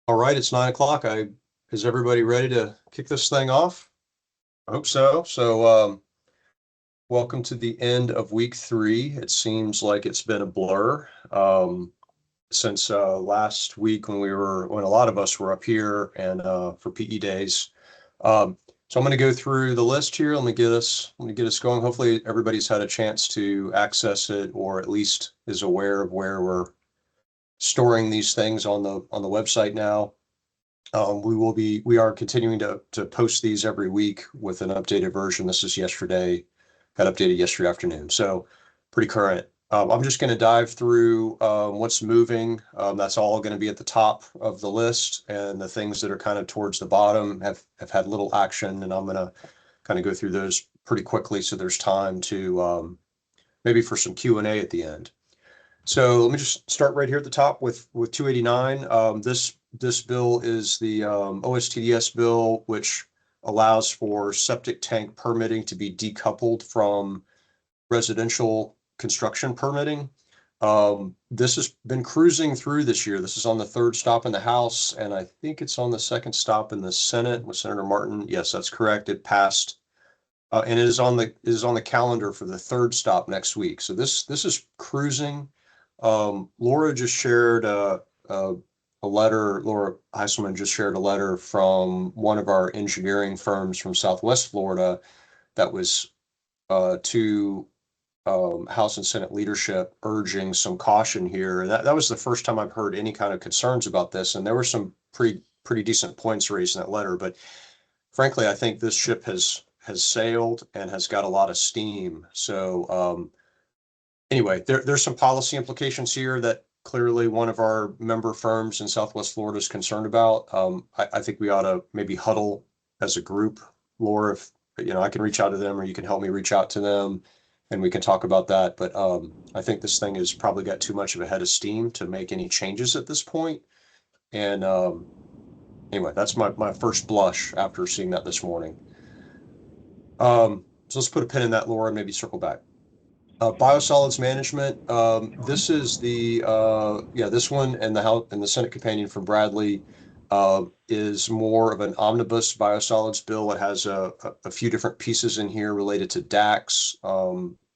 All right, it's 9 o'clock. Is everybody ready to kick this thing off? I hope so. Welcome to the end of week 3. It seems like it's been a blur since last week when a lot of us were up here and for PE days. So I'm going to go through the list here. Let me get us going. Hopefully everybody's had a chance to access it or at least is aware of where we're storing these things on the website now. We are continuing to post these every week with an updated version. This is got updated yesterday afternoon. So pretty current. I'm just going to dive through what's moving. That's all going to be at the top of the list, and the things that are kind of towards the bottom have had little action, and I'm going to kind of go through those pretty quickly so there's time to maybe for some Q&A at the end. So let me just start right here at the top with 289. This bill is the OSTDS bill, which allows for septic tank permitting to be decoupled from residential construction permitting. This has been cruising through this year. This is on the third stop in the House, and I think it's on the second stop in the Senate with Senator Martin. Yes, that's correct. It passed, and it is on the calendar for the third stop next week. So this is cruising. Laura just shared a letter. Laura Heiselman just shared a letter from one of our engineering firms from Southwest Florida that was to House and Senate leadership urging some caution here. And that was the first time I've heard any kind of concerns about this. And there were some pretty decent points raised in that letter. But frankly, I think this ship has sailed and has got a lot of steam. So anyway, there's some policy implications here that clearly one of our member firms in Southwest Florida is concerned about. I think we ought to maybe huddle as a group. Laura, if I can reach out to them or you can help me reach out to them and we can talk about that. But I think this thing has probably got too much of a head of steam to make any changes at this point. And anyway, that's my first blush after seeing that this morning. So let's put a pin in that, Laura, and maybe circle back. Biosolids management. This is this one and the Senate companion from Bradley is more of an omnibus biosolids bill. It has a few different pieces in here related to DACs,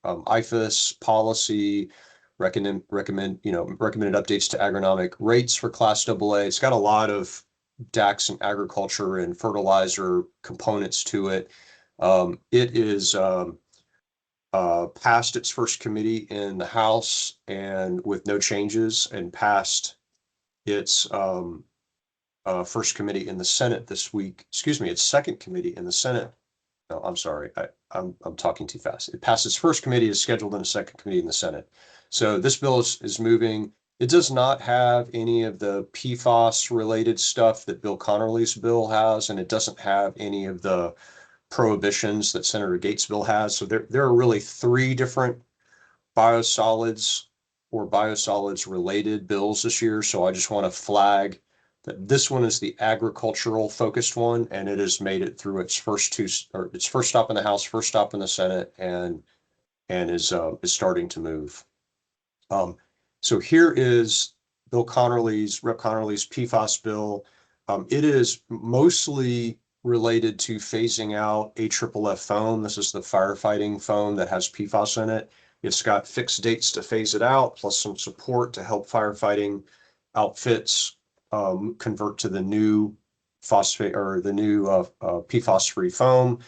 IFAS policy, recommended updates to agronomic rates for Class AA. It's got a lot of DACs and agriculture and fertilizer components to it. It is passed its first committee in the House and with no changes, and passed its first committee in the Senate this week. Excuse me, its second committee in the Senate. No, I'm sorry, I'm talking too fast. It passed its first committee, is scheduled in a second committee in the Senate. So this bill is moving. It does not have any of the PFAS related stuff that Bill Connerly's bill has, and it doesn't have any of the prohibitions that Senator Gates' bill has. So there are really 3 different biosolids or biosolids related bills this year. So I just want to flag that this one is the agricultural focused one, and it has made it through its first stop in the House, first stop in the Senate, and is starting to move. So here is Rep. Connerly's PFAS bill. It is mostly related to phasing out AFFF foam. This is the firefighting foam that has PFAS in it. It's got fixed dates to phase it out, plus some support to help firefighting outfits convert to the new phosphate or the new PFAS-free foam.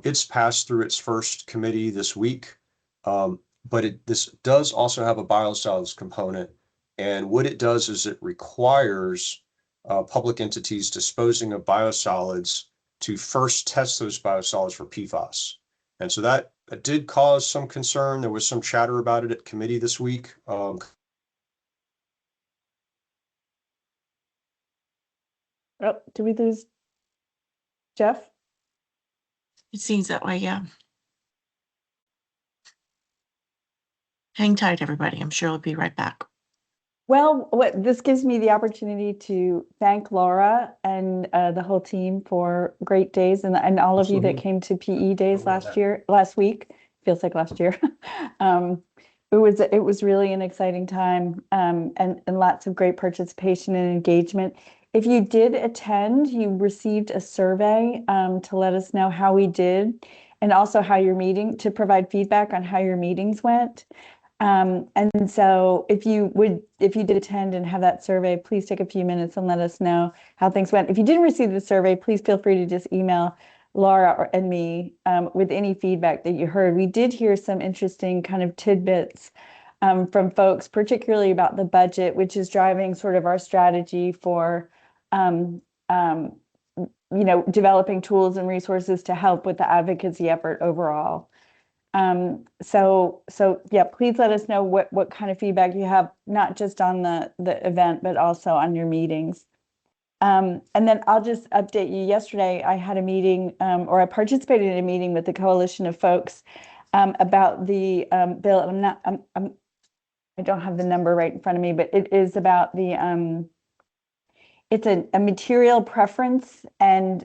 It's passed through its first committee this week, but this does also have a biosolids component. And what it does is it requires public entities disposing of biosolids to first test those biosolids for PFAS. And so that did cause some concern. There was some chatter about it at committee this week. Did we lose Jeff? It seems that way, yeah. Hang tight, everybody. I'm sure I'll be right back. Well, this gives me the opportunity to thank Laura and the whole team for great days, and all of you that came to PE days last week. Feels like last year. It was really an exciting time, and lots of great participation and engagement. If you did attend, you received a survey to let us know how we did and also how your meeting, to provide feedback on how your meetings went. And so if you did attend and have that survey, please take a few minutes and let us know how things went. If you didn't receive the survey, please feel free to just email Laura and me with any feedback that you heard. We did hear some interesting kind of tidbits from folks, particularly about the budget, which is driving sort of our strategy for developing tools and resources to help with the advocacy effort overall. So yeah, please let us know what kind of feedback you have, not just on the event, but also on your meetings. And then I'll just update you. Yesterday, I had a meeting, or I participated in a meeting with the coalition of folks about the bill. And I don't have the number right in front of me, but it is about the it's a material preference and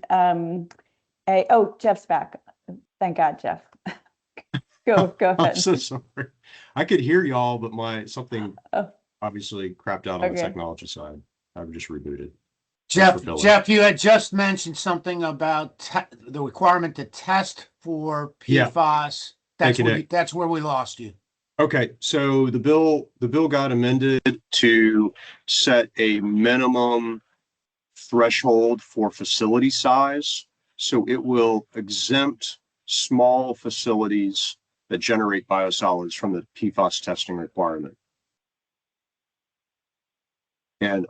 Jeff's back. Thank God, Jeff. Go I'm ahead. so sorry. I could hear y'all, but something Oh. obviously crapped out on the Okay. technology side. I've just rebooted. Jeff, you had just mentioned something about the requirement to test for Yeah. PFAS. Thank you, Nick. That's where we lost you. Okay, so the bill got amended to set a minimum threshold for facility size. So it will exempt small facilities that generate biosolids from the PFAS testing requirement. And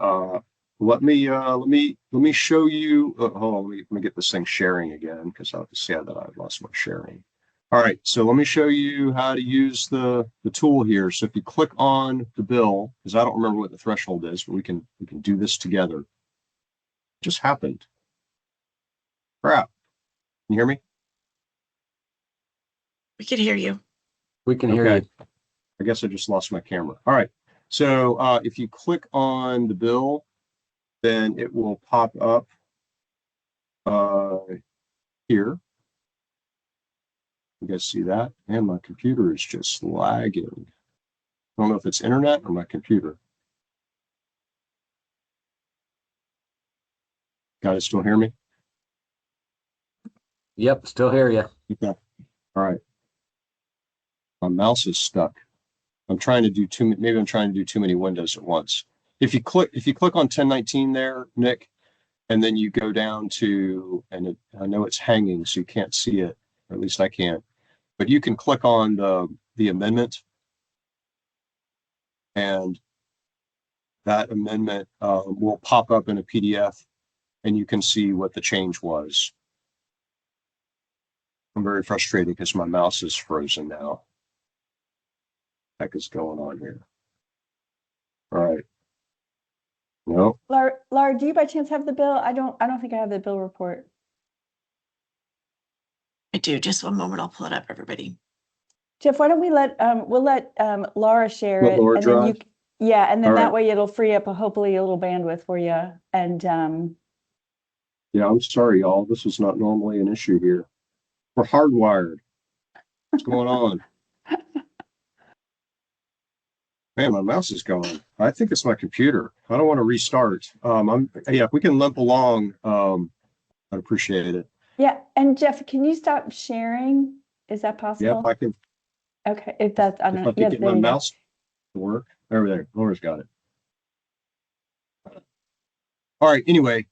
let me show you. Hold on, let me get this thing sharing again, because I'll see that I've lost my sharing. All right, so let me show you how to use the tool here. So if you click on the bill, because I don't remember what the threshold is, but we can do this together. It just happened. Crap. Can you hear me? We can hear you. We can hear Okay. you. I guess I just lost my camera. All right. So if you click on the bill, then it will pop up here. You guys see that? And my computer is just lagging. I don't know if it's internet or my computer. Guys, still hear me? Yep, still hear you. Okay. All right. My mouse is stuck. I'm trying to do maybe I'm trying to do too many windows at once. If you click on 1019 there, Nick, and then you go down to, and I know it's hanging, so you can't see it, or at least I can't, but you can click on the amendment, and that amendment will pop up in a PDF, and you can see what the change was. I'm very frustrated because my mouse is frozen now. What the heck is going on here? All right. No. Laura, do you by chance have the bill? I don't think I have the bill report. I do. Just one moment. I'll pull it up, everybody. Jeff, why don't we we'll let Laura share Let it, Laura and then drive? and then All that right. way it'll free up hopefully a little bandwidth for you. And Yeah, I'm sorry, y'all. This is not normally an issue here. We're hardwired. What's going on? Man, my mouse is gone. I think it's my computer. I don't want to restart. Yeah, if we can limp along, I'd appreciate it. yeah, and Jeff, can you stop sharing? Is that Yeah, possible? I can. Okay, if that's If I can get my mouse to work. There. Laura's got it. All right. Anyway,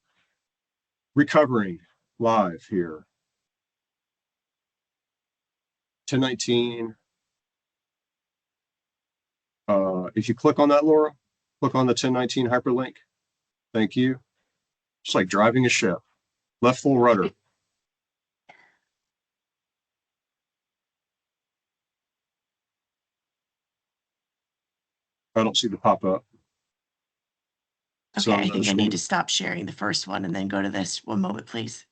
recovering live here. 1019. If you click on that, Laura, click on the 1019 hyperlink. Thank you. It's like driving a ship. Left full rudder. I don't see the pop-up. Okay, So I think I screen. need to stop sharing the first one and then go to this. One moment, please.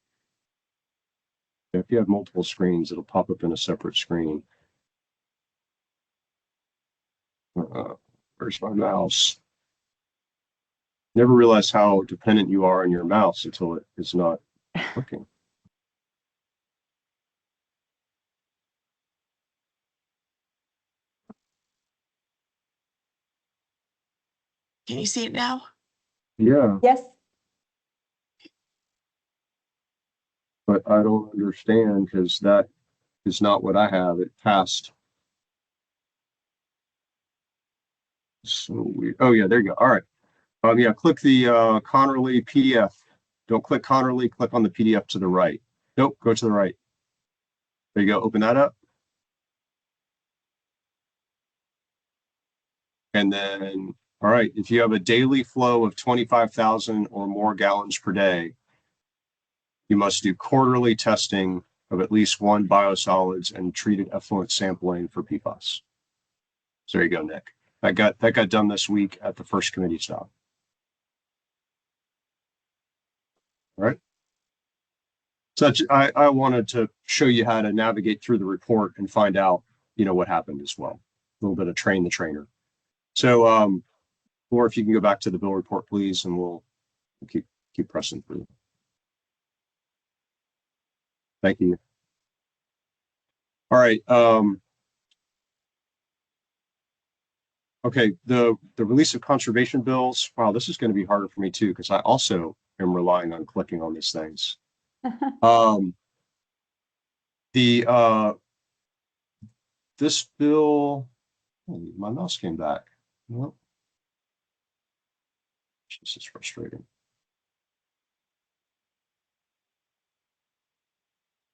If you have multiple screens, it'll pop up in a separate screen. Where's my mouse? Never realize how dependent you are on your mouse until it is not working. Can you see it now? Yeah. Yes. but I don't understand because that is not what I have. It passed. So weird. Oh yeah, there you go. All right. Yeah, click the Connerly PDF. Don't click Connerly, click on the PDF to the right. Nope, go to the right. There you go. Open that up. And then, all right, if you have a daily flow of 25,000 or more gallons per day, you must do quarterly testing of at least one biosolids and treated effluent sampling for PFAS. So there you go, Nick. That got done this week at the first committee stop. All right. So I wanted to show you how to navigate through the report and find out, what happened as well. A little bit of train the trainer. So, or if you can go back to the bill report, please, and we'll keep pressing through. Thank you. All right. Okay. The release of conservation bills. Wow, this is going to be harder for me too, because I also am relying on clicking on these things. This bill, my mouse came back. Well, this is frustrating.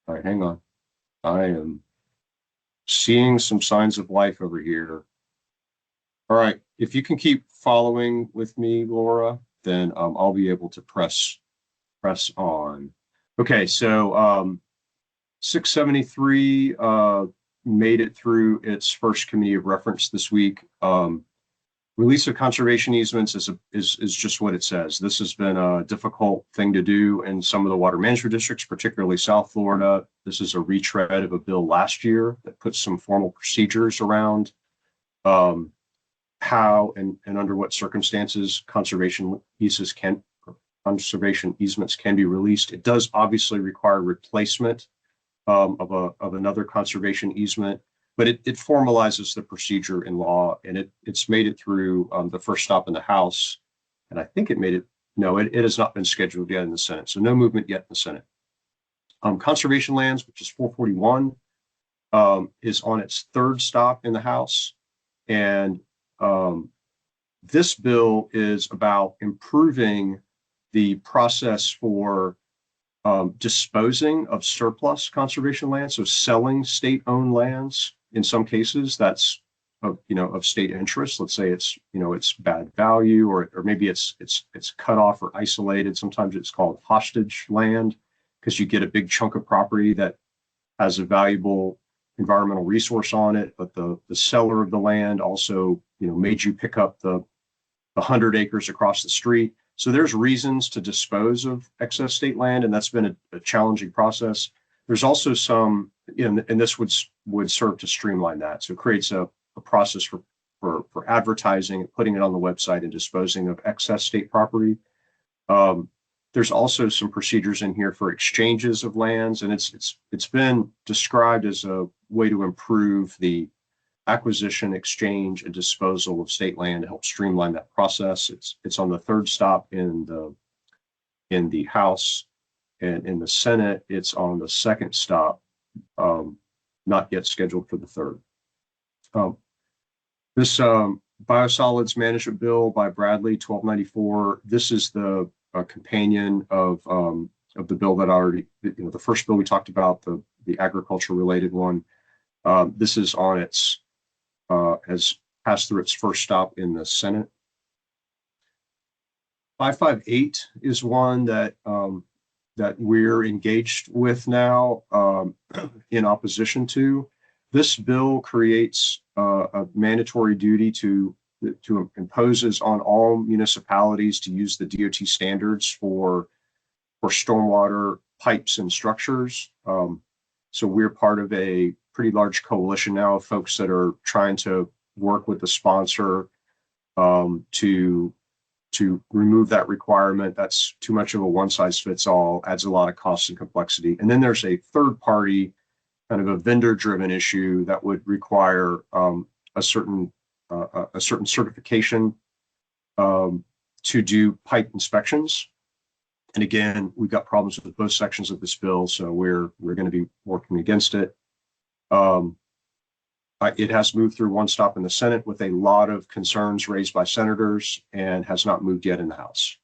All right, hang on. I am seeing some signs of life over here. All right, if you can keep following with me, Laura, then I'll be able to press on. Okay, so 673 made it through its first committee of reference this week. Release of conservation easements is just what it says. This has been a difficult thing to do in some of the water management districts, particularly South Florida. This is a retread of a bill last year that puts some formal procedures around how and under what circumstances conservation easements can be released. It does obviously require replacement of another conservation easement, but it formalizes the procedure in law, and it's made it through the first stop in the House, and I think it made it. No, it has not been scheduled yet in the Senate, so no movement yet in the Senate. Conservation lands, which is 441, is on its third stop in the House, and this bill is about improving the process for disposing of surplus conservation land, so selling state-owned lands. In some cases, that's of state interest. Let's say it's bad value, or maybe it's cut off or isolated. Sometimes it's called hostage land because you get a big chunk of property that has a valuable environmental resource on it, but the seller of the land also made you pick up the 100 acres across the street. So there's reasons to dispose of excess state land, and that's been a challenging process. There's also some, and this would serve to streamline that. So it creates a process for advertising and putting it on the website and disposing of excess state property. There's also some procedures in here for exchanges of lands, and it's been described as a way to improve the acquisition, exchange, and disposal of state land to help streamline that process. It's on the third stop in the House, and in the Senate, it's on the second stop, not yet scheduled for the third. This biosolids management bill by Bradley, 1294. This is the companion of the bill that already, the first bill we talked about, the agriculture related one. This is on its has passed through its first stop in the Senate. 558 is one that we're engaged with now in opposition to. This bill creates a mandatory duty to imposes on all municipalities to use the DOT standards for stormwater pipes and structures. So we're part of a pretty large coalition now of folks that are trying to work with the sponsor to remove that requirement. That's too much of a one size fits all, adds a lot of cost and complexity. And then there's a third party, kind of a vendor driven issue that would require a certain certification to do pipe inspections. And again, we've got problems with both sections of this bill, so we're going to be working against it. It has moved through one stop in the Senate with a lot of concerns raised by senators and has not moved yet in the House.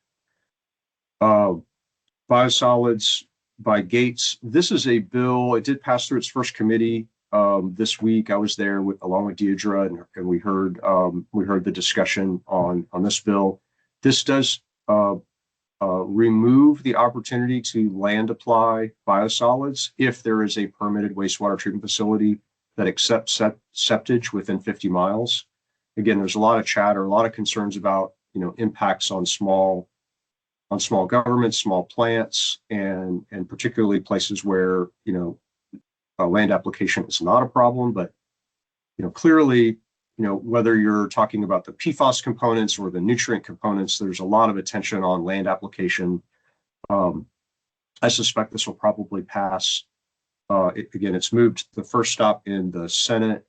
Biosolids by Gates. This is a bill. It did pass through its first committee this week. I was there along with Deidre, and we heard the discussion on this bill. This does remove the opportunity to land apply biosolids if there is a permitted wastewater treatment facility that accepts septage within 50 miles. Again, there's a lot of chatter, a lot of concerns about impacts on small governments, small plants, and particularly places where land application is not a problem. But clearly, whether you're talking about the PFAS components or the nutrient components, there's a lot of attention on land application. I suspect this will probably pass. Again, it's moved the first stop in the Senate,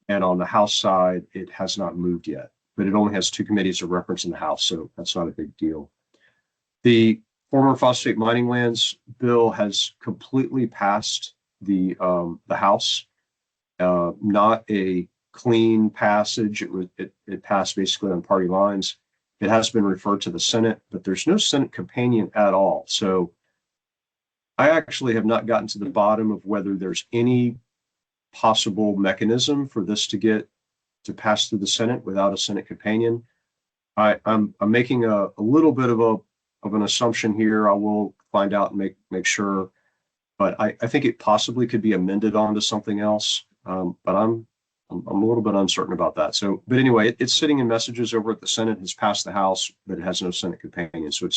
and on the House side, it has not moved yet. But it only has 2 committees of reference in the House, so that's not a big deal. The former phosphate mining lands bill has completely passed the House. Not a clean passage. It passed basically on party lines. It has been referred to the Senate, but there's no Senate companion at all. So I actually have not gotten to the bottom of whether there's any possible mechanism for this to pass through the Senate without a Senate companion. I'm making a little bit of an assumption here. I will find out and make sure, but I think it possibly could be amended onto something else. But I'm a little bit uncertain about that. So, but anyway, it's sitting in messages over at the Senate. Has passed the House, but it has no Senate companion. So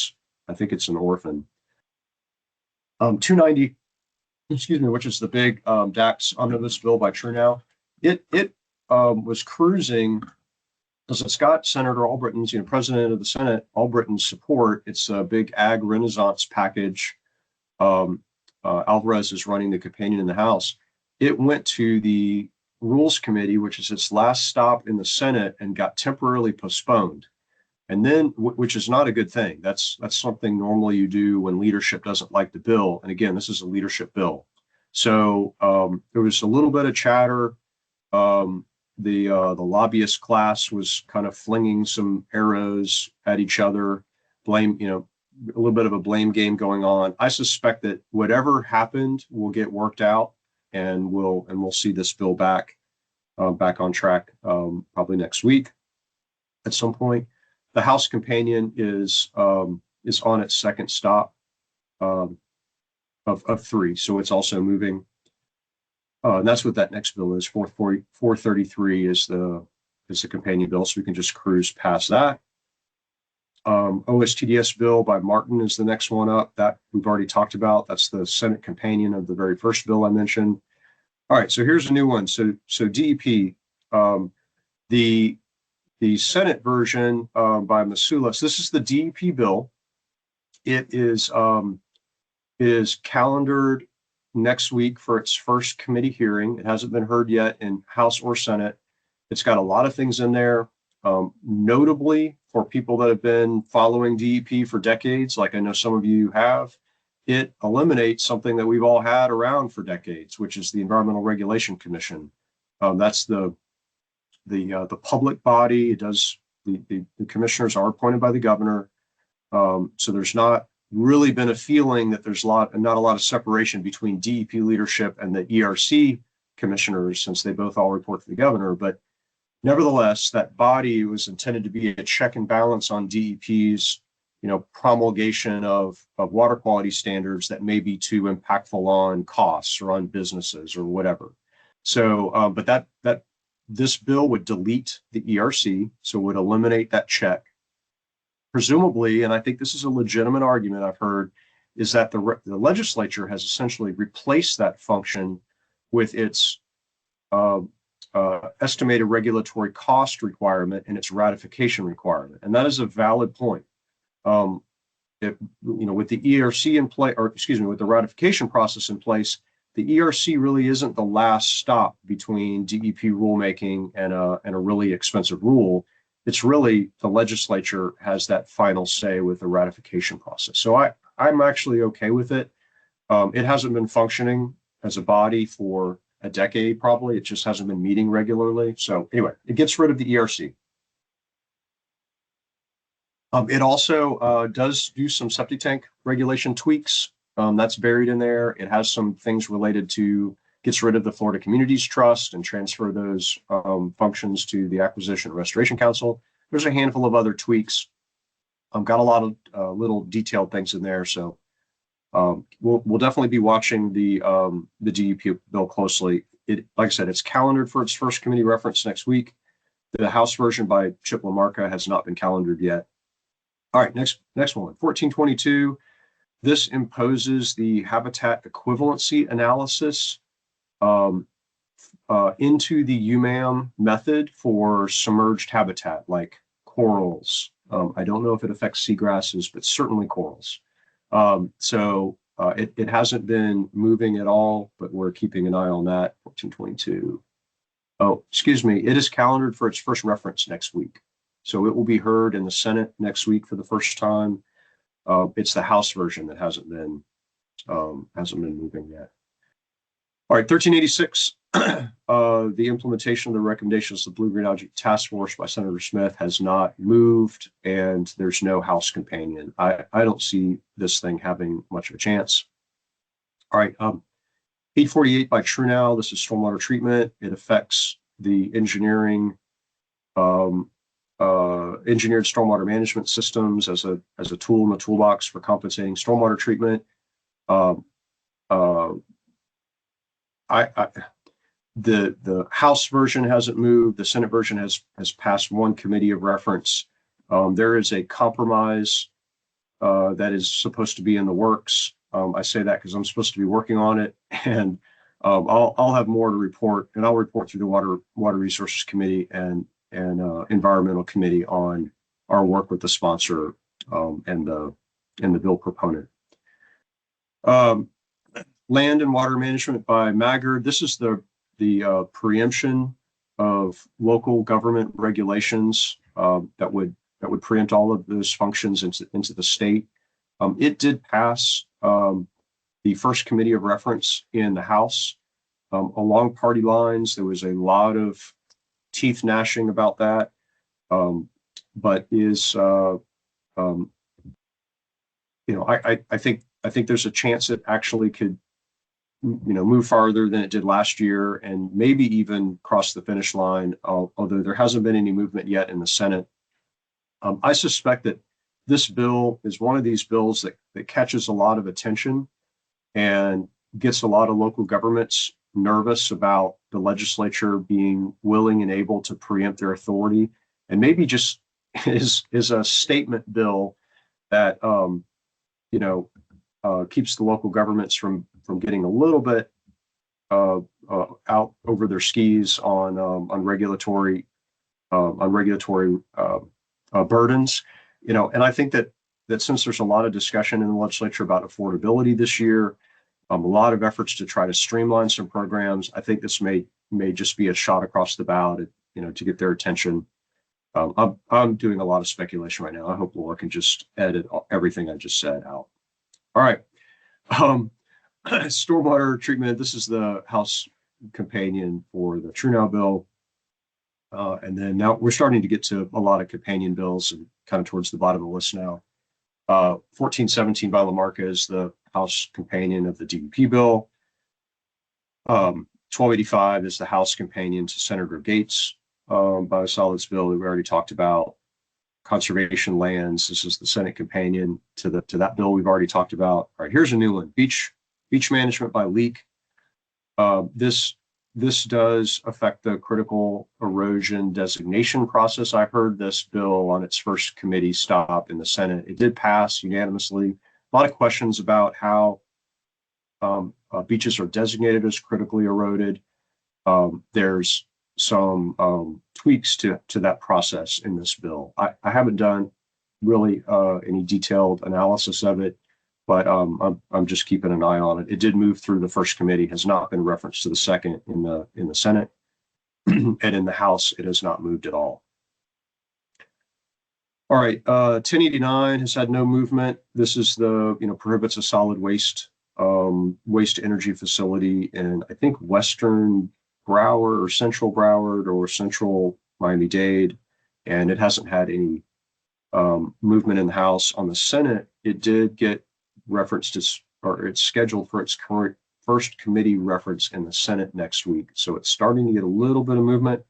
I think it's an orphan. 290, which is the big DAX omnibus bill by TrueNow. It was cruising because it's got Senator Albritton's, President of the Senate, Albritton's support. It's a big ag renaissance package. Alvarez is running the companion in the House. It went to the Rules Committee, which is its last stop in the Senate, and got temporarily postponed. And then, which is not a good thing. That's something normally you do when leadership doesn't like the bill. And again, this is a leadership bill. So there was a little bit of chatter. The lobbyist class was kind of flinging some arrows at each other, blame, a little bit of a blame game going on. I suspect that whatever happened will get worked out, and we'll see this bill back on track probably next week at some point. The House companion is on its second stop of 3, so it's also moving. And that's what that next bill is. 433 is the companion bill, so we can just cruise past that. OSTDS bill by Martin is the next one up. That we've already talked about. That's the Senate companion of the very first bill I mentioned. All right, so here's a new one. So DEP, the Senate version by Masulas. This is the DEP bill. It is calendared next week for its first committee hearing. It hasn't been heard yet in House or Senate. It's got a lot of things in there, notably for people that have been following DEP for decades, like I know some of you have. It eliminates something that we've all had around for decades, which is the Environmental Regulation Commission. That's the public body. It does the commissioners are appointed by the governor. So there's not really been a feeling that there's not a lot of separation between DEP leadership and the ERC commissioners, since they both all report to the governor. But nevertheless, that body was intended to be a check and balance on DEP's promulgation of water quality standards that may be too impactful on costs or on businesses or whatever. So, but this bill would delete the ERC, so it would eliminate that check. Presumably, and I think this is a legitimate argument I've heard, is that the legislature has essentially replaced that function with its estimated regulatory cost requirement and its ratification requirement, and that is a valid point. With the ERC in place, or excuse me, with the ratification process in place, the ERC really isn't the last stop between DEP rulemaking and a really expensive rule. It's really the legislature has that final say with the ratification process. So I'm actually okay with it. It hasn't been functioning as a body for a decade, probably. It just hasn't been meeting regularly. So anyway, it gets rid of the ERC. It also does do some septic tank regulation tweaks. That's buried in there. It has some things related to, gets rid of the Florida Communities Trust and transfer those functions to the Acquisition and Restoration Council. There's a handful of other tweaks. Got a lot of little detailed things in there. So we'll definitely be watching the DEP bill closely. It, like I said, it's calendared for its first committee reference next week. The House version by Chip LaMarca has not been calendared yet. All right, next one, 1422. This imposes the habitat equivalency analysis into the UMAM method for submerged habitat like corals. I don't know if it affects seagrasses, but certainly corals. It hasn't been moving at all, but we're keeping an eye on that. 1422. Oh, excuse me. It is calendared for its first reference next week. So it will be heard in the Senate next week for the first time. It's the House version that hasn't been moving yet. All right, 1386. The implementation of the recommendations of the Blue Green Algae Task Force by Senator Smith has not moved, and there's no House companion. I don't see this thing having much of a chance. All right, 848 by TrueNow. This is stormwater treatment. It affects the engineered stormwater management systems as a tool in the toolbox for compensating stormwater treatment. The House version hasn't moved. The Senate version has passed one committee of reference. There is a compromise that is supposed to be in the works. I say that because I'm supposed to be working on it, and I'll have more to report, and I'll report through the Water Resources Committee and Environmental Committee on our work with the sponsor and the bill proponent. Land and Water Management by Maggard. This is the preemption of local government regulations that would preempt all of those functions into the state. It did pass the first committee of reference in the House. Along party lines, there was a lot of teeth gnashing about that, but is I think there's a chance it actually could move farther than it did last year and maybe even cross the finish line, although there hasn't been any movement yet in the Senate. I suspect that this bill is one of these bills that catches a lot of attention and gets a lot of local governments nervous about the legislature being willing and able to preempt their authority, and maybe just is a statement bill that keeps the local governments from getting a little bit out over their skis on regulatory burdens, and I think that since there's a lot of discussion in the legislature about affordability this year, a lot of efforts to try to streamline some programs, I think this may just be a shot across the bow to get their attention. I'm doing a lot of speculation right now. I hope Laura can just edit everything I just said out. All right. Stormwater treatment. This is the House companion for the TrueNow bill. And then now we're starting to get to a lot of companion bills and kind of towards the bottom of the list now. 1417 by LaMarca is the House companion of the DEP bill. 1285 is the House companion to Senator Gates biosolids bill that we already talked about. Conservation lands. This is the Senate companion to that bill we've already talked about. All right, here's a new one. Beach management by Leak. This does affect the critical erosion designation process. I heard this bill on its first committee stop in the Senate. It did pass unanimously. A lot of questions about how beaches are designated as critically eroded. There's some tweaks to that process in this bill. I haven't done really any detailed analysis of it, but I'm just keeping an eye on it. It did move through the first committee, has not been referenced to the second in the Senate, and in the House, it has not moved at all. All right, 1089 has had no movement. This is the, prohibits a solid waste, waste to energy facility in, I think, Western Broward or Central Broward or Central Miami-Dade. And it hasn't had any movement in the House. On the Senate, it did get referenced to, or it's scheduled for its current first committee reference in the Senate next week. So it's starting to get a little bit of movement.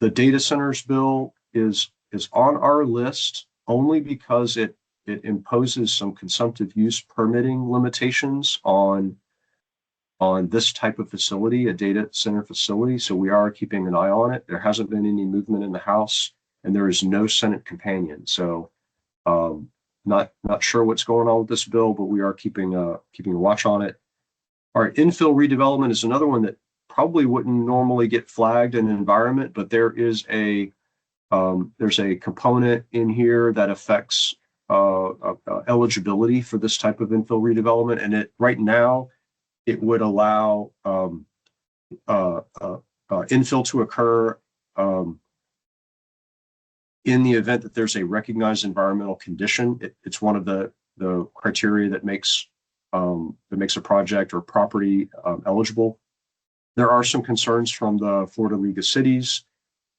The data centers bill is on our list only because it imposes some consumptive use permitting limitations on this type of facility, a data center facility. So we are keeping an eye on it. There hasn't been any movement in the House, and there is no Senate companion. So not sure what's going on with this bill, but we are keeping a watch on it. All right, infill redevelopment is another one that probably wouldn't normally get flagged in an environment, but there's a component in here that affects eligibility for this type of infill redevelopment, and it right now it would allow infill to occur in the event that there's a recognized environmental condition. It's one of the criteria that makes a project or property eligible. There are some concerns from the Florida League of Cities.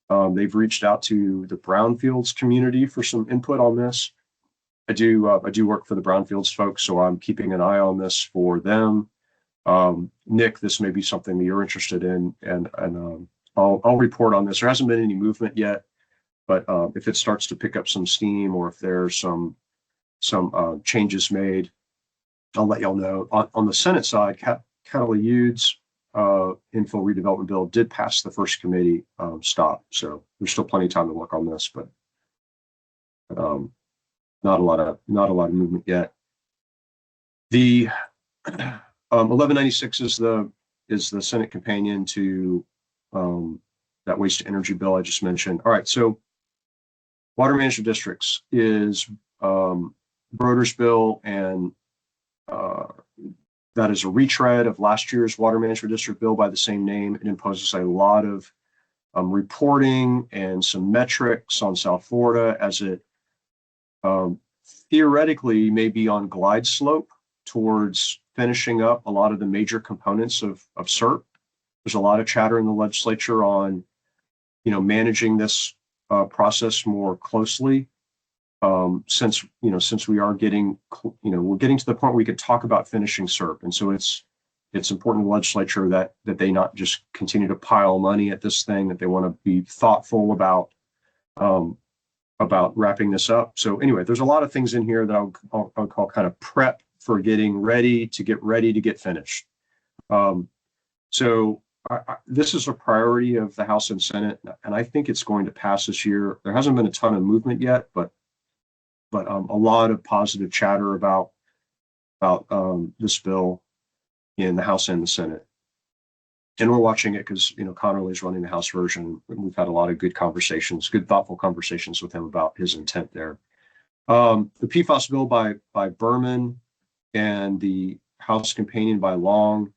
They've reached out to the brownfields community for some input on this. I do work for the brownfields folks, so I'm keeping an eye on this for them. Nick, this may be something that you're interested in, and I'll report on this. There hasn't been any movement yet, but if it starts to pick up some steam or if there's some changes made, I'll let y'all know. On the Senate side, Cataleude's infill redevelopment bill did pass the first committee stop, so there's still plenty of time to work on this, but not a lot of movement yet. The 1196 is the Senate companion to that waste to energy bill I just mentioned. All right, so water management districts is Broder's bill, and that is a retread of last year's water management district bill by the same name. It imposes a lot of reporting and some metrics on South Florida as it theoretically may be on glide slope towards finishing up a lot of the major components of CERP. There's a lot of chatter in the legislature on, managing this process more closely. Since we are getting, we're getting to the point where we could talk about finishing CERP. And so it's important to the legislature that they not just continue to pile money at this thing, that they want to be thoughtful about wrapping this up. So anyway, there's a lot of things in here that I'll call kind of prep for getting ready to get finished. So this is a priority of the House and Senate, and I think it's going to pass this year. There hasn't been a ton of movement yet, but a lot of positive chatter about this bill in the House and the Senate. And we're watching it because, Connerly's running the House version. We've had a lot of good thoughtful conversations with him about his intent there. The PFAS bill by Berman and the House companion by Long,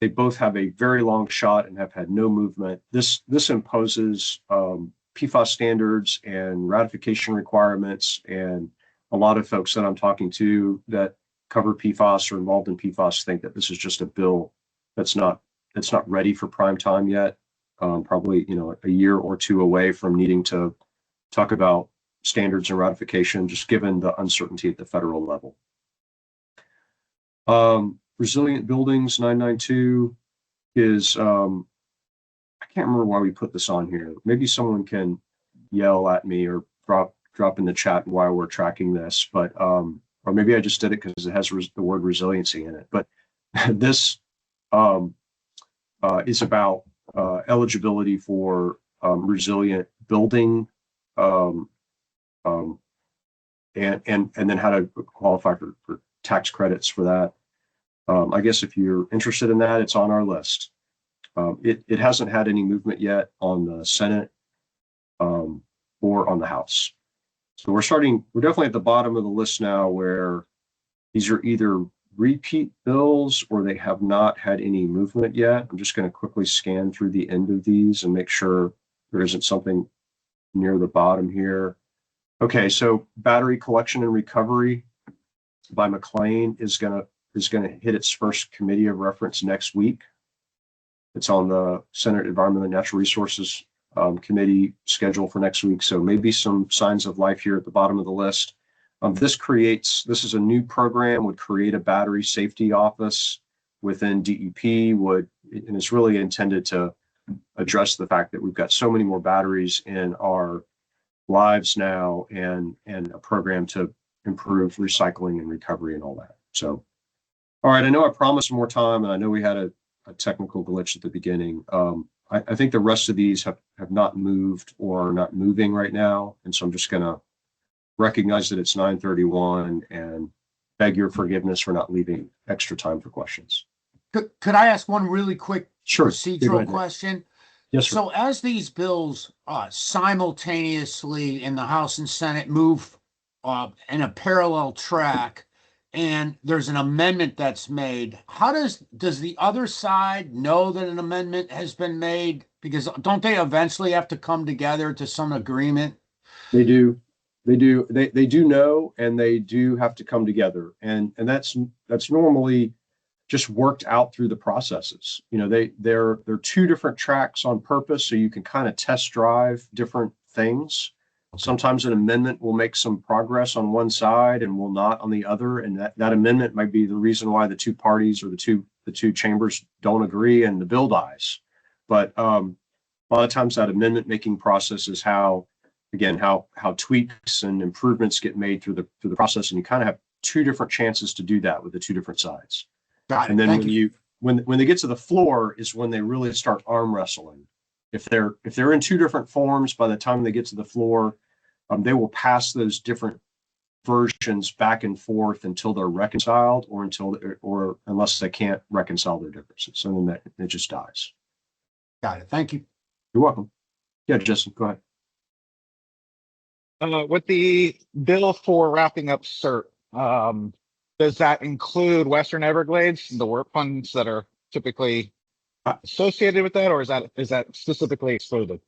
they both have a very long shot and have had no movement. This imposes PFAS standards and ratification requirements, and a lot of folks that I'm talking to that cover PFAS or involved in PFAS think that this is just a bill that's not ready for prime time yet. Probably a year or two away from needing to talk about standards and ratification, just given the uncertainty at the federal level. Resilient buildings 992 is I can't remember why we put this on here. Maybe someone can yell at me or drop in the chat while we're tracking this, but or maybe I just did it because it has the word resiliency in it. But this is about eligibility for resilient building, and then how to qualify for tax credits for that. I guess if you're interested in that, it's on our list. It hasn't had any movement yet on the Senate or on the House. So we're definitely at the bottom of the list now, where these are either repeat bills or they have not had any movement yet. I'm just going to quickly scan through the end of these and make sure there isn't something near the bottom here. Okay, so battery collection and recovery by McLean is gonna hit its first committee of reference next week. It's on the Senate Environment and Natural Resources committee schedule for next week. So maybe some signs of life here at the bottom of the list. This is a new program, would create a battery safety office within DEP, and it's really intended to address the fact that we've got so many more batteries in our lives now, and a program to improve recycling and recovery and all that. So, all right, I know I promised more time, and I know we had a technical glitch at the beginning. I think the rest of these have not moved or are not moving right now, and so I'm just gonna recognize that it's 9:31 and beg your forgiveness for not leaving extra time for questions. Could I ask one really quick Sure. procedural question? Yes, sir. So as these bills simultaneously in the House and Senate move in a parallel track, and there's an amendment that's made, how does the other side know that an amendment has been made? Because don't they eventually have to come together to some agreement? They do. They do. They do know, and they do have to come together, and that's normally just worked out through the processes. You know, they're two different tracks on purpose, so you can kind of test drive different things. Sometimes an amendment will make some progress on one side and will not on the other, and that amendment might be the reason why the two parties or the two chambers don't agree and the bill dies. But a lot of times that amendment making process is how tweaks and improvements get made through the process, and you kind of have two different chances to do that with the two different sides. Got it. And then Thank you. when they get to the floor is when they really start arm wrestling. If they're in two different forms, by the time they get to the floor, they will pass those different versions back and forth until they're reconciled, or unless they can't reconcile their differences. So then it just dies. Got it. Thank you. You're welcome. Yeah, Justin, go ahead. With the bill for wrapping up CERT, does that include Western Everglades, the work funds that are typically associated with that, or is that specifically excluded?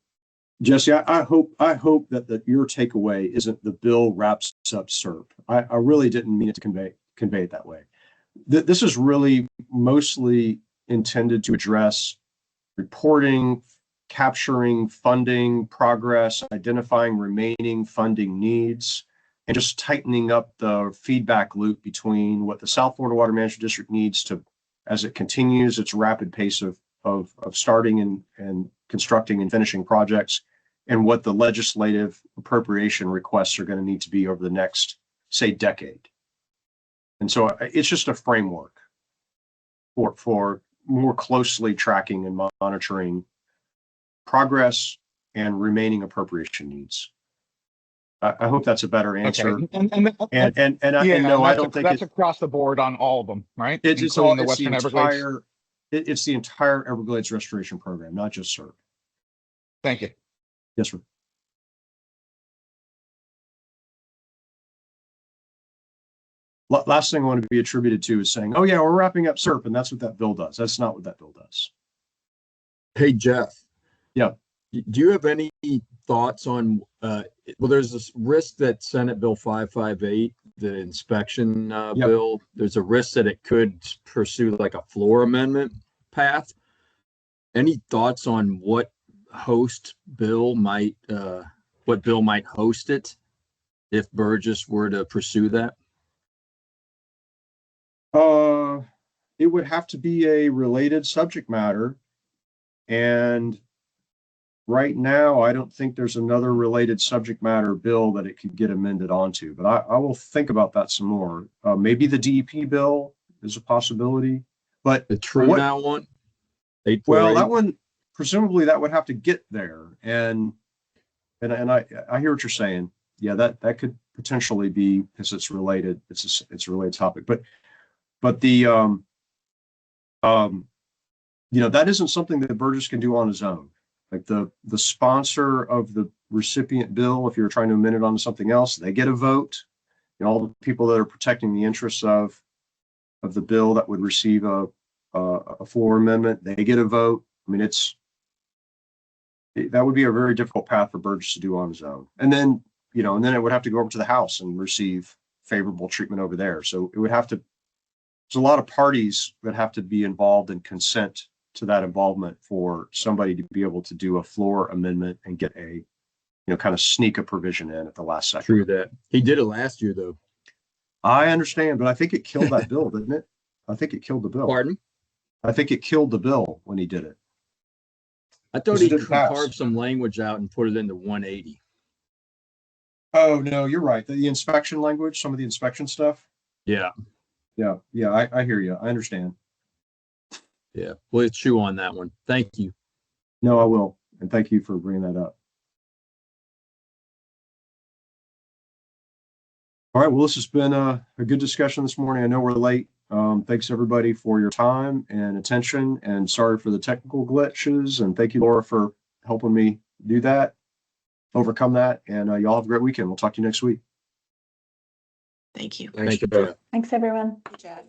Jesse, I hope that your takeaway isn't the bill wraps up CERP. I really didn't mean it to convey it that way. This is really mostly intended to address reporting, capturing funding progress, identifying remaining funding needs, and just tightening up the feedback loop between what the South Florida Water Management District needs to, as it continues its rapid pace of starting and constructing and finishing projects, and what the legislative appropriation requests are going to need to be over the next, say, decade. And so it's just a framework for more closely tracking and monitoring progress and remaining appropriation needs. I hope that's a better answer. Okay. I don't think that's across the board on all of them, right? It's the Western Everglades. It's the entire Everglades restoration program, not just CERT. Thank you. Yes, sir. Last thing I want to be attributed to is saying, "Oh yeah, we're wrapping up CERP," and that's what that bill does. That's not what that bill does. Hey, Jeff. Yeah. Do you have any thoughts on, well, there's this risk that Senate Bill 558, the inspection bill, there's a risk that it could pursue like a floor amendment path. Any thoughts on what bill might host it if Burgess were to pursue that? It would have to be a related subject matter, and right now, I don't think there's another related subject matter bill that it could get amended onto, but I will think about that some more. Maybe the DEP bill is a possibility, but the True Now one? Well, that one, presumably that would have to get there. And I hear what you're saying. Yeah, that could potentially be, because it's related. It's a related topic, but the, that isn't something that Burgess can do on his own. Like the sponsor of the recipient bill, if you're trying to amend it onto something else, they get a vote. All the people that are protecting the interests of the bill that would receive a floor amendment, they get a vote. I mean, that would be a very difficult path for Burgess to do on his own. And then you know, and then it would have to go over to the house and receive favorable treatment over there. So it would have to, there's a lot of parties that have to be involved and consent to that involvement for somebody to be able to do a floor amendment and get a, you know, kind of sneak a provision in at the last second. True that. He did it last year, though. I understand, but I think it killed that bill, didn't it? I think it killed the bill. Pardon? I think it killed the bill when he did it. I thought This he didn't pass. carved some language out and put it into 180. Oh, no, you're right. The inspection language, some of the inspection stuff. Yeah. Yeah, I hear you. I understand. Yeah. We'll chew on that one. Thank you. No, I will. And thank you for bringing that up. All right. Well, this has been a good discussion this morning. I know we're late. Thanks everybody for your time and attention, and sorry for the technical glitches. And thank you, Laura, for helping me do that, overcome that. And y'all have a great weekend. We'll talk to you next week. Thank you. Thank you. Thanks, everyone. Good job.